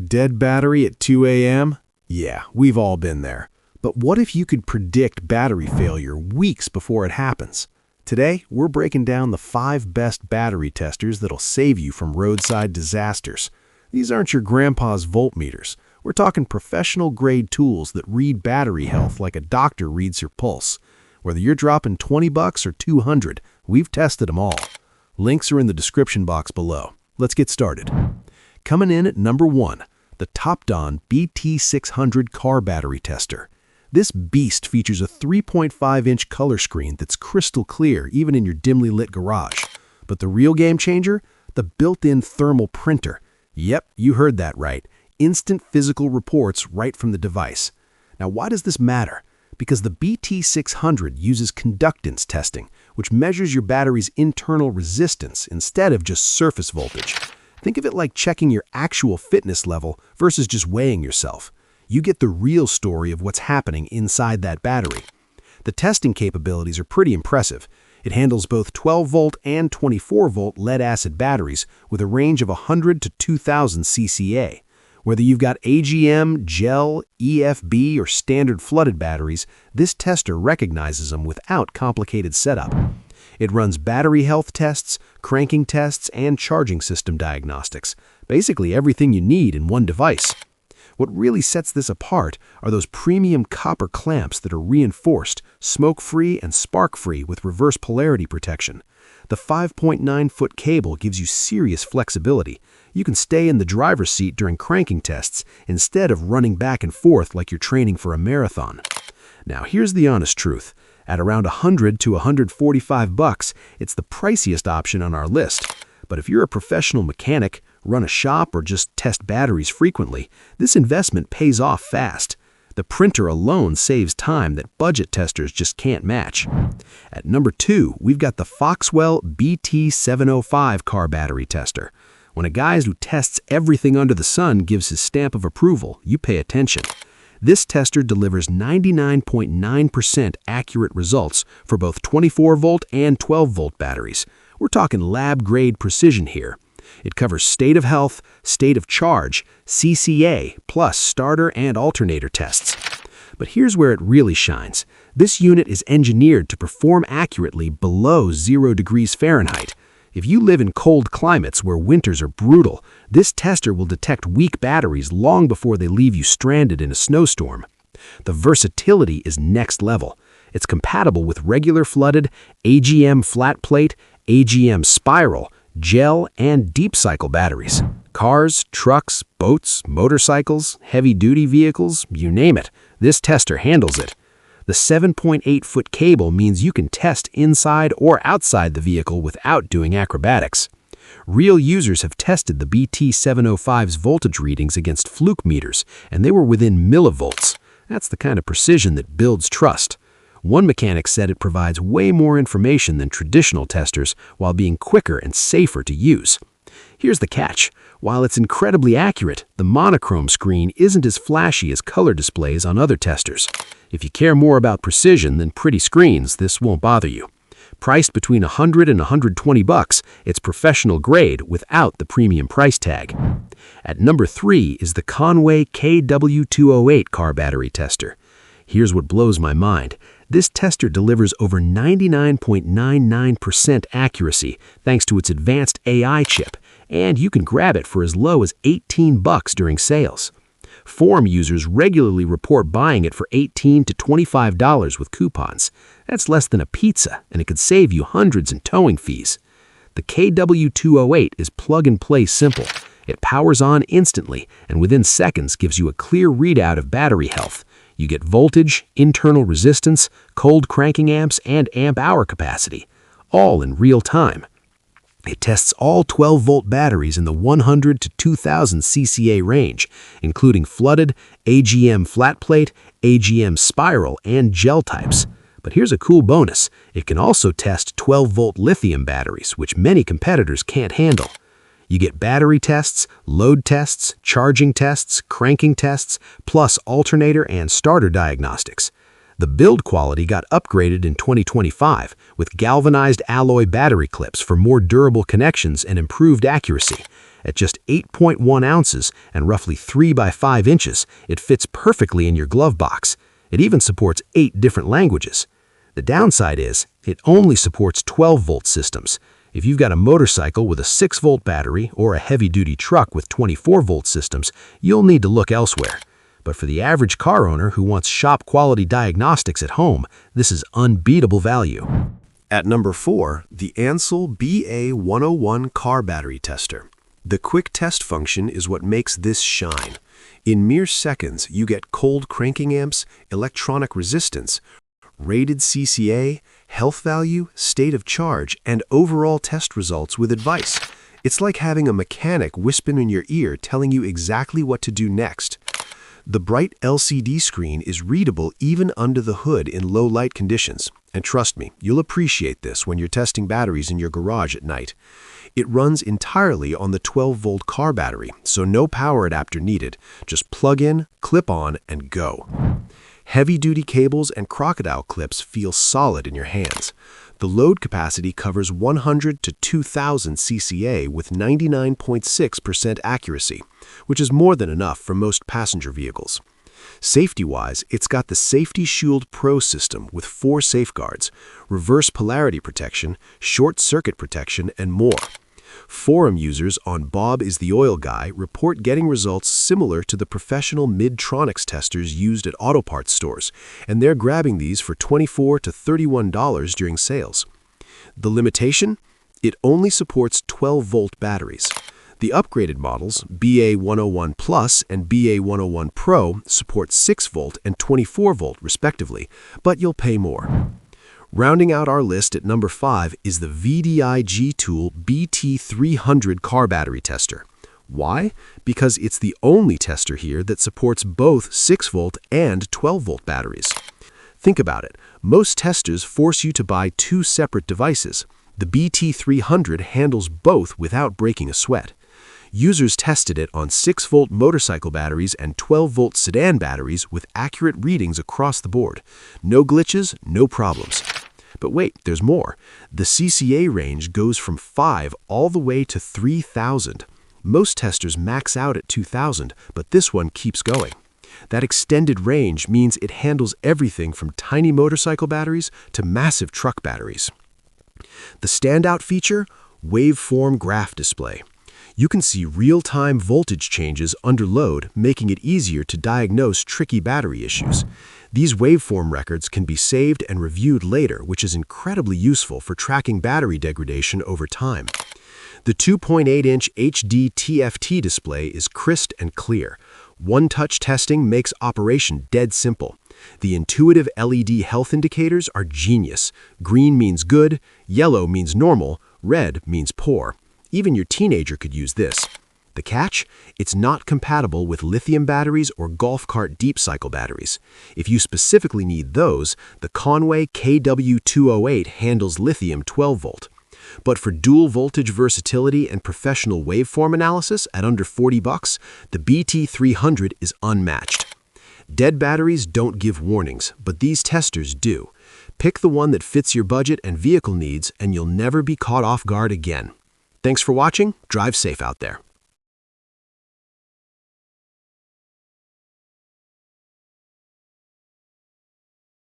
Dead battery at 2 a.m.? Yeah, we've all been there. But what if you could predict battery failure weeks before it happens? Today, we're breaking down the 5 best battery testers that'll save you from roadside disasters. These aren't your grandpa's voltmeters. We're talking professional-grade tools that read battery health like a doctor reads your pulse. Whether you're dropping $20 or $200, we've tested them all. Links are in the description box below. Let's get started. Coming in at number 1, the TOPDON BT600 car battery tester. This beast features a 3.5-inch color screen that's crystal clear even in your dimly lit garage. But the real game changer? The built-in thermal printer. Yep, you heard that right. Instant physical reports right from the device. Now, why does this matter? Because the BT600 uses conductance testing, which measures your battery's internal resistance instead of just surface voltage. Think of it like checking your actual fitness level versus just weighing yourself. You get the real story of what's happening inside that battery. The testing capabilities are pretty impressive. It handles both 12-volt and 24-volt lead-acid batteries with a range of 100 to 2,000 cca. Whether you've got AGM, gel, EFB, or standard flooded batteries, this tester recognizes them without complicated setup. It runs battery health tests, cranking tests, and charging system diagnostics. Basically everything you need in one device. What really sets this apart are those premium copper clamps that are reinforced, smoke-free, and spark-free with reverse polarity protection. The 5.9-foot cable gives you serious flexibility. You can stay in the driver's seat during cranking tests instead of running back and forth like you're training for a marathon. Now, here's the honest truth. At around $100 to $145, it's the priciest option on our list. But if you're a professional mechanic, run a shop, or just test batteries frequently, this investment pays off fast. The printer alone saves time that budget testers just can't match. At number 2, we've got the FOXWELL BT705 car battery tester. When a guy who tests everything under the sun gives his stamp of approval, you pay attention. This tester delivers 99.9% accurate results for both 24-volt and 12-volt batteries. We're talking lab-grade precision here. It covers state of health, state of charge, CCA, plus starter and alternator tests. But here's where it really shines. This unit is engineered to perform accurately below 0 degrees Fahrenheit. If you live in cold climates where winters are brutal, this tester will detect weak batteries long before they leave you stranded in a snowstorm. The versatility is next level. It's compatible with regular flooded, AGM flat plate, AGM spiral, gel, and deep cycle batteries. Cars, trucks, boats, motorcycles, heavy-duty vehicles, you name it, this tester handles it. The 7.8-foot cable means you can test inside or outside the vehicle without doing acrobatics. Real users have tested the BT705's voltage readings against fluke meters, and they were within millivolts. That's the kind of precision that builds trust. One mechanic said it provides way more information than traditional testers while being quicker and safer to use. Here's the catch. While it's incredibly accurate, the monochrome screen isn't as flashy as color displays on other testers. If you care more about precision than pretty screens, this won't bother you. Priced between $100 and $120, it's professional grade without the premium price tag. At number 3 is the KONNWEI KW208 car battery tester. Here's what blows my mind. This tester delivers over 99.99% accuracy thanks to its advanced AI chip, and you can grab it for as low as $18 during sales. Forum users regularly report buying it for $18 to $25 with coupons. That's less than a pizza, and it could save you hundreds in towing fees. The KW208 is plug-and-play simple. It powers on instantly, and within seconds gives you a clear readout of battery health. You get voltage, internal resistance, cold cranking amps, and amp-hour capacity, all in real time. It tests all 12-volt batteries in the 100 to 2,000 cca range, including flooded, AGM flat plate, AGM spiral, and gel types. But here's a cool bonus. It can also test 12-volt lithium batteries, which many competitors can't handle. You get battery tests, load tests, charging tests, cranking tests, plus alternator and starter diagnostics. The build quality got upgraded in 2025 with galvanized alloy battery clips for more durable connections and improved accuracy. At just 8.1 ounces and roughly 3 by 5 inches, it fits perfectly in your glove box. It even supports 8 different languages. The downside is, it only supports 12-volt systems. If you've got a motorcycle with a 6-volt battery or a heavy-duty truck with 24-volt systems, you'll need to look elsewhere. But for the average car owner who wants shop-quality diagnostics at home, this is unbeatable value. At number 4, the ANCEL BA101 Car Battery Tester. The quick test function is what makes this shine. In mere seconds, you get cold cranking amps, electronic resistance, rated CCA, health value, state of charge, and overall test results with advice. It's like having a mechanic whispering in your ear telling you exactly what to do next. The bright LCD screen is readable even under the hood in low light conditions. And trust me, you'll appreciate this when you're testing batteries in your garage at night. It runs entirely on the 12-volt car battery, so no power adapter needed. Just plug in, clip on, and go. Heavy-duty cables and crocodile clips feel solid in your hands. The load capacity covers 100 to 2000 CCA with 99.6% accuracy, which is more than enough for most passenger vehicles. Safety-wise, it's got the Safety Shield Pro system with 4 safeguards, reverse polarity protection, short-circuit protection, and more. Forum users on Bob is the Oil Guy report getting results similar to the professional Midtronics testers used at auto parts stores, and they're grabbing these for $24 to $31 during sales. The limitation? It only supports 12-volt batteries. The upgraded models, BA101 Plus and BA101 Pro, support 6-volt and 24-volt respectively, but you'll pay more. Rounding out our list at number 5 is the VDIAGTOOL BT300 car battery tester. Why? Because it's the only tester here that supports both 6-volt and 12-volt batteries. Think about it. Most testers force you to buy 2 separate devices. The BT300 handles both without breaking a sweat. Users tested it on 6-volt motorcycle batteries and 12-volt sedan batteries with accurate readings across the board. No glitches, no problems. But wait, there's more. The CCA range goes from 5 all the way to 3000. Most testers max out at 2000, but this one keeps going. That extended range means it handles everything from tiny motorcycle batteries to massive truck batteries. The standout feature? Waveform graph display. You can see real-time voltage changes under load, making it easier to diagnose tricky battery issues. These waveform records can be saved and reviewed later, which is incredibly useful for tracking battery degradation over time. The 2.8-inch HD TFT display is crisp and clear. One-touch testing makes operation dead simple. The intuitive LED health indicators are genius. Green means good, yellow means normal, red means poor. Even your teenager could use this. The catch? It's not compatible with lithium batteries or golf cart deep cycle batteries. If you specifically need those, the KONNWEI KW208 handles lithium 12-volt. But for dual voltage versatility and professional waveform analysis at under $40, the BT300 is unmatched. Dead batteries don't give warnings, but these testers do. Pick the one that fits your budget and vehicle needs, and you'll never be caught off guard again. Thanks for watching. Drive safe out there.